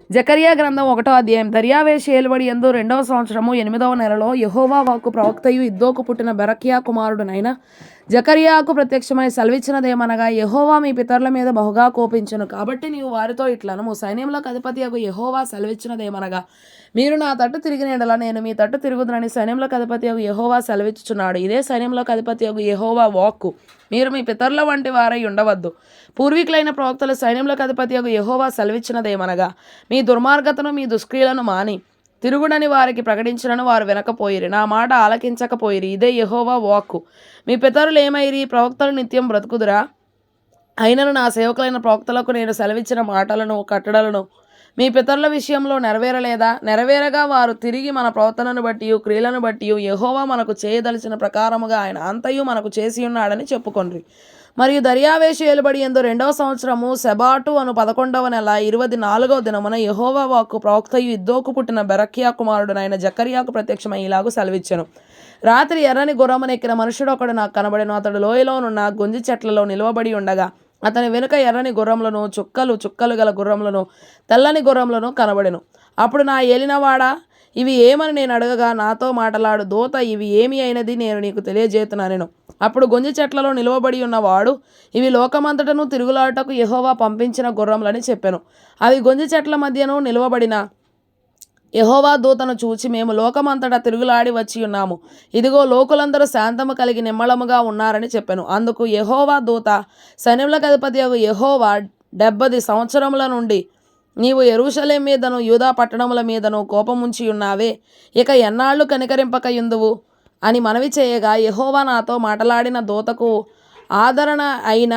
జకర్యా గ్రంథం 1వ అధ్యాయం. దర్యావేషు ఏలుబడి యందు 2వ సంవత్సరము 8వ నెలలో యెహోవా వాక్కు ప్రవక్తయు ఇద్దోకు పుట్టిన బెరక్యా కుమారుడునైన జకర్యాకు ప్రత్యక్షమై సెలవిచ్చినదేమనగా, యెహోవా మీ పితరుల మీద బహుగా కోపించును. కాబట్టి నీవు వారితో ఇట్లనము, సైన్యములకు అధిపతియగు యెహోవా సెలవిచ్చినదేమనగా, మీరు నా తట్టు తిరిగిన యెడల నేను మీ తట్టు తిరుగుదునని సైన్యములకు అధిపతియగు యెహోవా సెలవిచ్చుచున్నాడు. ఇదే సైన్యములకు అధిపతియగు యెహోవా వాక్కు. మీరు మీ పితరుల వంటి వారై ఉండవద్దు. పూర్వీకులైన ప్రవక్తలు సైన్యములకు అధిపతియగు యెహోవా సెలవిచ్చినదేమనగా, మీ దుర్మార్గతను మీ దుష్క్రియలను మాని తిరుగుడని వారికి ప్రకటించినను వారు వినకపోయిరి, నా మాట ఆలకించకపోయిరి. ఇదే యెహోవా వాక్కు. మీ పితరులు ఏమైరి? ప్రవక్తలు నిత్యం బ్రతుకుదురా? అయినను నా సేవకులైన ప్రవక్తలకు నేను సెలవిచ్చిన మాటలను కట్టడలను మీ పితరుల విషయంలో నెరవేరలేదా? నెరవేరగా వారు తిరిగి మన ప్రవర్తనను బట్టి క్రియలను బట్టి యెహోవా మనకు చేయదలిచిన ప్రకారముగా ఆయన అంతయు మనకు చేసి ఉన్నాడని చెప్పుకొండ్రి. మరియు దర్యావేషు ఏలుబడి యందు 2వ సంవత్సరము సెబాటు అను 11వ నెల 24వ దినమున యెహోవా వాక్కు ప్రవక్తయు ఇద్దోకు పుట్టిన బెరక్యా కుమారుడునైన జకర్యాకు ప్రత్యక్షమై ఇలాగు సెలవిచ్చెను. రాత్రి ఎర్రని గుర్రమునెక్కిన మనుషుడు ఒకడు నాకు కనబడెను. అతడు లోయలోనున్న గొంజి చెట్లలో నిలవబడి ఉండగా అతని వెనుక ఎర్రని గుర్రములను చుక్కలు గల గుర్రములను తెల్లని గుర్రములను కనబడెను. అప్పుడు నా ఏలినవాడా, ఇవి ఏమని నేను అడగగా, నాతో మాటలాడు దూత, ఇవి ఏమి అయినది నేను నీకు తెలియజేతున్నాను. అప్పుడు గొంజి చెట్లలో నిలవబడి ఉన్నవాడు, ఇవి లోకమంతటను తిరుగులాటకు యెహోవా పంపించిన గుర్రములని చెప్పెను. అవి గొంజి చెట్ల మధ్యను నిలవబడిన యెహోవా దూతను చూచి, మేము లోకమంతటా తిరుగులాడి వచ్చి ఉన్నాము. ఇదిగో లోకులందరూ శాంతము కలిగి నిమ్మళముగా ఉన్నారని చెప్పెను. అందుకు యెహోవా దూత, సైన్యములకు అధిపతియగు యెహోవా 70 సంవత్సరముల నుండి నీవు యెరూషలేము మీదను యూదా పట్టణముల మీదను కోపముంచి ఉన్నావే, ఇక ఎన్నాళ్ళు కనికరింపకయుందువు అని మనవి చేయగా, యెహోవా నాతో మాటలాడిన దూతకు ఆదరణ అయిన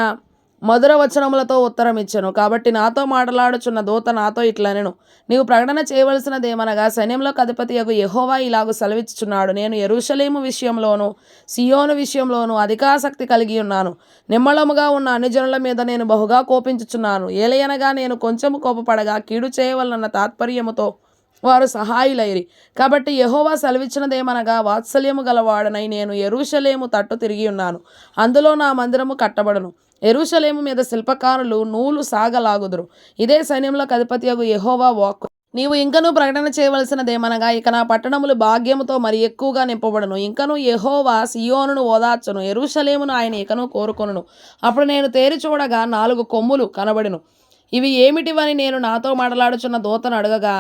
మధుర వచనములతో ఉత్తరం ఇచ్చెను. కాబట్టి నాతో మాటలాడుచున్న దూత నాతో ఇట్లనెను, నీవు ప్రకటన చేయవలసినదేమనగా, సైన్యములకు అధిపతియగు యెహోవా ఇలాగు సెలవిచ్చుచున్నాడు, నేను యెరూషలేము విషయంలోను సియోను విషయంలోను అధికాసక్తి కలిగి ఉన్నాను. నిమ్మళముగా ఉన్న అన్ని జనుల మీద నేను బహుగా కోపించుచున్నాను. ఏలయనగా నేను కొంచెము కోపపడగా కీడు చేయవలనన్న తాత్పర్యముతో వారు సహాయులైరి. కాబట్టి యెహోవా సెలవిచ్చినదేమనగా, వాత్సల్యము గలవాడనై నేను యెరూషలేము తట్టు తిరిగి ఉన్నాను. అందులో నా మందిరము కట్టబడును. యెరూషలేము మీద శిల్పకారులు నూలు సాగలాగుదురు. ఇదే సైన్యములకు అధిపతియగు యెహోవా వాక్కు. నీవు ఇంకనూ ప్రకటన చేయవలసినదేమనగా, ఇక నా పట్టణములు భాగ్యముతో మరి ఎక్కువగా నింపబడును. ఇంకనూ యెహోవా సియోనును ఓదార్చును, యెరూషలేమును ఆయన ఇకను కోరుకొనును. అప్పుడు నేను తేరి చూడగా 4 కొమ్ములు కనబడెను. ఇవి ఏమిటివని నేను నాతో మాట్లాడుచున్న దూతను అడగగా,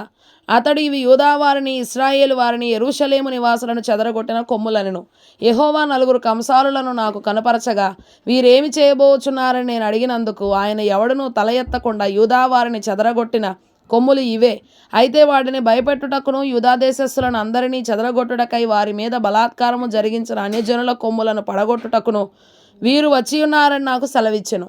అతడు, ఇవి యూదా వారిని ఇశ్రాయేలు వారిని యెరూషలేము నివాసులను చెదరగొట్టిన కొమ్ములనెను. యెహోవా 4 కంసాలులను నాకు కనపరచగా, వీరేమి చేయబోచున్నారని నేను అడిగినందుకు ఆయన, ఎవడునూ తల ఎత్తకుండా యూదా వారిని చెదరగొట్టిన కొమ్ములు ఇవే. అయితే వాటిని భయపెట్టుటకును యూదా దేశస్థులను అందరినీ చెదరగొట్టుటకై వారి మీద బలాత్కారము జరిగించిన అన్యజనుల కొమ్ములను పడగొట్టుటకును వీరు వచ్చి ఉన్నారని నాకు సెలవిచ్చెను.